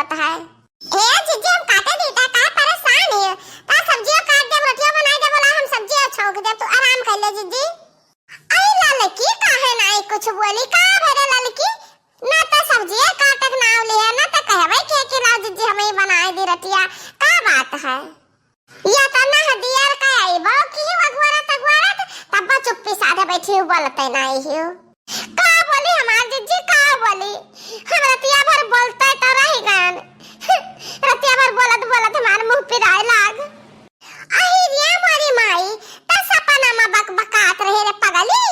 होता है। ए जीजी हम काटे देता का परेशान है। ता सब्जियां काट दे रोटियां बना दे बोला हम सब्जियां छौंक दे तू आराम कर ले जीजी। आई ललकी काहे नाई कुछ बोली का भरे ललकी ना तो सब्जियां काटक नाव ले ना तो कहबै के लाओ जीजी हमें बनाए दे रतिया का बात है। या तो ना हदियर का आई बा की अगवरत तब चुप्पी साधे बैठी हूं बोलते नहीं हूं का बोली हमार जीजी का बोली हम रतिया भर बोलते तो रही गन रतिया भर बोलत हमार मुंह पे आए लाग आई रिया मारी माई त सपना में बकबकात रहे रे पगली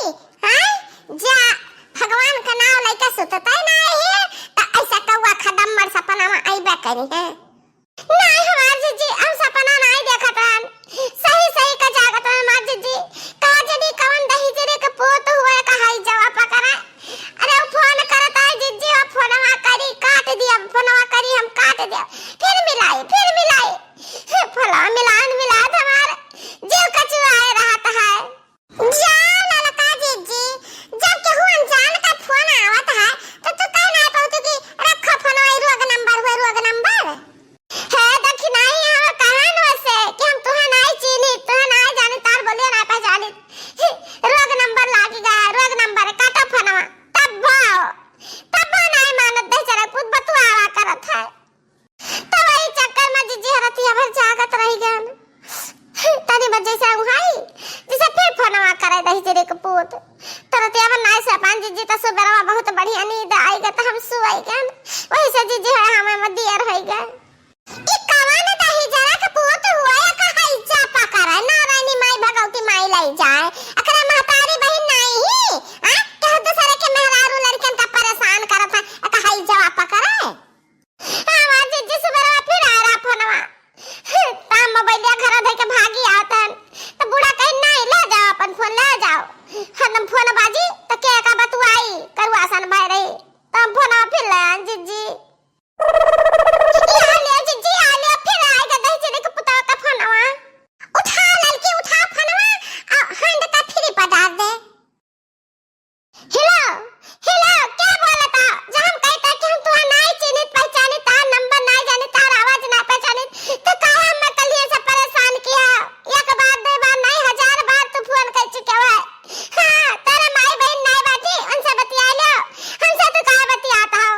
हैं जा भगवान का नाम लेके सुतता ना है त ऐसा कौवा खदम्मर सपना में आईबे करी है नहीं हमार जीजी हम सपना नहीं देखत हन सही का जागत हन हमार जीजी का जदी कवन दही जरे के पोत हुआ का हाई जवाब करा अरे फोन करत है जीजी और फोनवा करी काट दिया फोनवा करी हम काट दिया फिर मिलाए फला मिलान हमार जीव कचुआए रहता है जा ललका जीजी जब केहू अनजान का फोन आवत है तो तू कह ना कहत कि रखो फोनवा रोग नंबर है देखी नहीं हम कहन वैसे कि हम तुहे नहीं चीनी तुहे नहीं जानी तार बोलियो ना पहचानी रोग नंबर लागी गया रोग नंबर काटो फोनवा तब नहीं मानत बेचारा खुद बतुआवा करत है तो वही चक्कर में जीजी हरतिया भर जागत रह गन तनी बजे से उहाई जिसे फिर फोनवा करे दही तेरे के पूत तरतिया में नहीं से पान जीजी तो सुबह बहुत बढ़िया नींद आएगा तो हम सुई गन वही से जीजी है हमें में देर हो गए ई कवन दही जरा के पूत हुआ या कहाई जा पकड़ा ना रानी माई भगवती माई लाई जाए अकरे महतारी बहन नहीं ही हां कह दूसरे के मेहरारू लड़कन का परेशान करत है कहाई जवाब पकड़ा हमार जीजी सुबह फिर आ रहा फोनवा ताम मोबाइल घर धर के भागी आवतन तो बूढ़ा कह नहीं ले जाओ अपन फोन ले जाओ हम फोन बाजी तो के का बतुआई करवा सन भाई रही तो हम फोन फिर ले जीजी जीजी आ ले फिर आएगा दही चने के पुता का फोनवा उठा लड़की उठा फोनवा हैंड का फ्री पर डाल दे हेलो क्या बोला था जब हम कहता कि हम तुम्हारा नहीं चिन्हित पहचाने तार नंबर नहीं जाने तार आवाज नहीं पहचाने तो काहे हम कल ये सब परेशान किया एक बार दो बार नहीं 1000 बार तू फोन कर चुके हो हां तेरे माई बहन नहीं बाजी उनसे बतिया लो हमसे तो काहे बतियाता हो।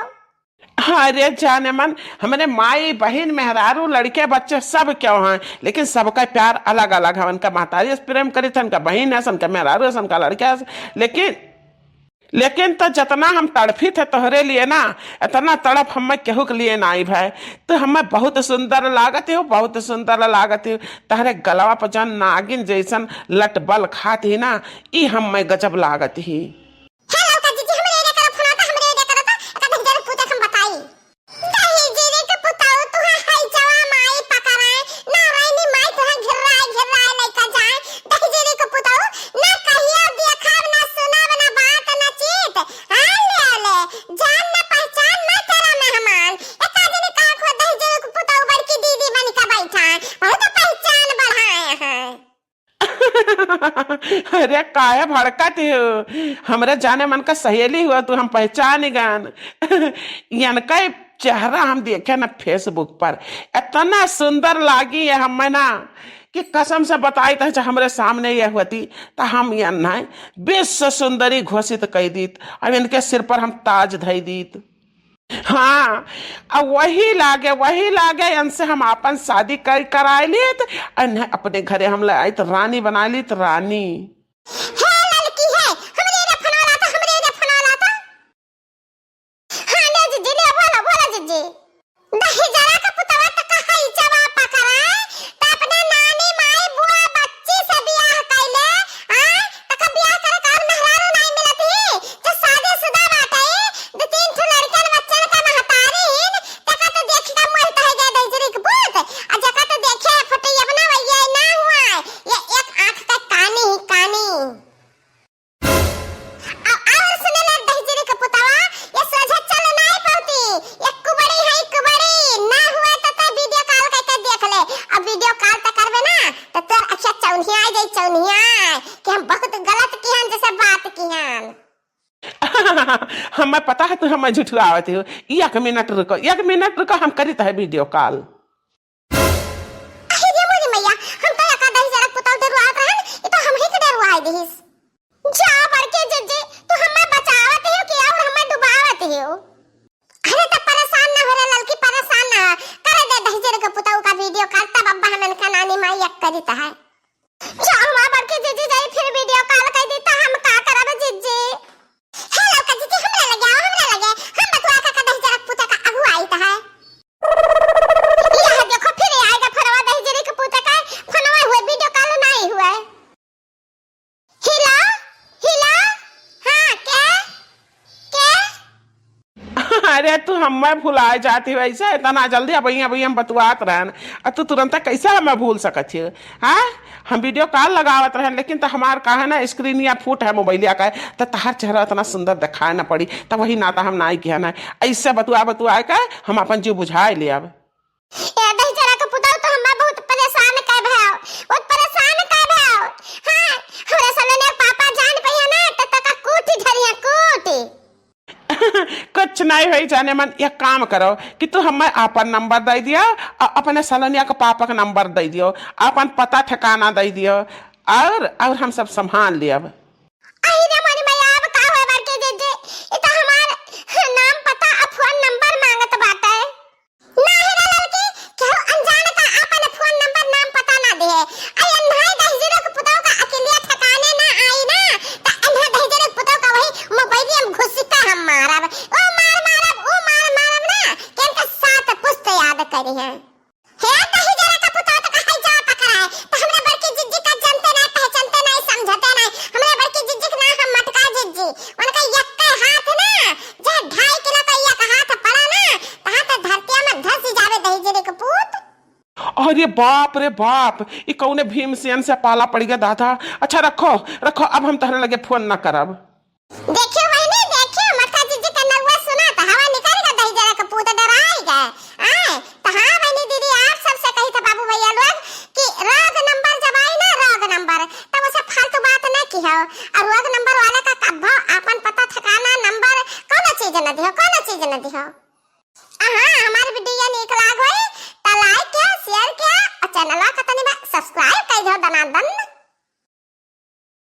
अरे जाने मन हमारे माई बहन मेहरारू लड़के बच्चे सब क्यों हैं लेकिन सबका प्यार अलग अलग है। उनका महतारी से प्रेम करी था उनका बहन है उनका मेहरारू है उनका लड़का है लेकिन तो जितना हम तड़फी थे तोहरे लिए ना इतना तड़प हमें केहू के लिए ना आई भाई तो हमें बहुत सुंदर लागत हो तहरे गलवा पर जन नागिन जैसन लटबल खात ही ना ई हमें गजब लागत ही। अरे काहे भड़कत हो हमरे जाने मन का सहेली हुआ तू हम पहचान गन इनका चेहरा हम देखे ना फेसबुक पर इतना सुंदर लागी है हमें ना कि कसम से बताई तो हमरे सामने ये होती तो हम ये नहीं विश्व सुंदरी घोषित कर दीत अब इनके सिर पर हम ताज धई दीत। हाँ अब वही लागे इनसे हम अपन शादी कराए लीत अपने घरे हम ले आई तो रानी बना ली तो रानी हमें पता है तू हमें झुठलावत हो। 1 मिनट रुको हम करित है वीडियो कॉल। अरे मोरी मैया हम तो एका दही जरा पुतल दे रुआत रहन ई तो हम ही के डरवाई दिस। जा बड़के जज्जे तू हमें बचावत हो कि और हमें डुबावत हो। अरे तो परेशान ना हो रे लड़की, परेशान ना करे दे दही जरा के पुतल का वीडियो करता बब्बा हमन का नानी माई एक करित है। जा हमार बड़के जज्जे जाई फिर वीडियो कॉल कर देता हम का करब जज्जे। हेलो का जज्जे हमरा लगे हम बतवा का दही जरा पुतल का अगुवाई त है। यह देखो फिर आएगा फरवा दही जरा के पुतल का फनवा हुए वीडियो कॉल नहीं हुआ। हिला हिला हां क्या अरे तू हमें भुला जाती वैसे इतना जल्दी अब हम बतुआत रहन तू तुरंत कैसे हमें भूल सकत है। हाँ हम वीडियो कॉल लगावत रहन लेकिन तो हमार कहा ना स्क्रीन या फूट है मोबाइलिया का तो तहार चेहरा इतना सुंदर दिखाए ना पड़ी तब वही नाता हम ना किया ना ऐसे बतुआ के हम अपन जीव बुझाए ले अब। ए दही जरा के पुतल तो हमें बहुत परेशान कर भाव बहुत परेशान कर भाव। हां हमरा सने पापा जान पहिया ना त तका कोठी धरिया कोठी। कुछ नहीं हुई जाने मन एक काम करो कि तू हमें अपन नंबर दे दियो और अपने सलोनिया के पापा का नंबर दे दियो, अपन पता ठिकाना दे दियो और हम सब संभाल लियब। आई रे मोरी मैया अब का होए बड़के जज्जे ई तो हमार नाम पता और फोन नंबर मांगत बाटे। ना है रे लड़की केहू अनजान का अपन फोन नंबर नाम पता ना दे। आई अन्हाई दही जरा के पुतल का अकेलिया ठिकाने ना आई ना त अन्हा दही जरा के पुतल का वही मोबाइल में घुसता हम मारब ओ मार मारब ना केन का साथ पुस्त याद करी है। हे दही जरा का पुतल तो कहीं जा पकड़ाए तो हमरा बड़की जिज्जी का जानते ना पहचानते ना समझते ना हमरा बड़की जिज्जी के ना हम मटका जिज्जी उनका एक हाथ ना जे 2.5 किलो का एक हाथ पड़ा ना तहां तो धरतिया में धस जावे दही जरा के पुत। अरे बाप रे बाप ये कौने भीमसेन से पाला पड़ गया दादा। अच्छा रखो अब हम तहरे लगे फोन ना करब। देखियो बहनी देखियो मटका जिज्जी का नगवा सुना तो हवा निकलेगा दही जरा का पुत डराएगा। आए तो हां बहनी दीदी आप सबसे कही था बाबू भैया लोग कि रोग नंबर जब आई ना रोग नंबर तब उसे फालतू बात ना की हो और रोग नंबर वाले का कब्बो अपन पता ठिकाना नंबर कोनो चीज न दियो हां हमारी वीडियो नीक लाग होई तो लाइक किया शेयर किया और चैनल का तनी सब्सक्राइब कर दो दनादन।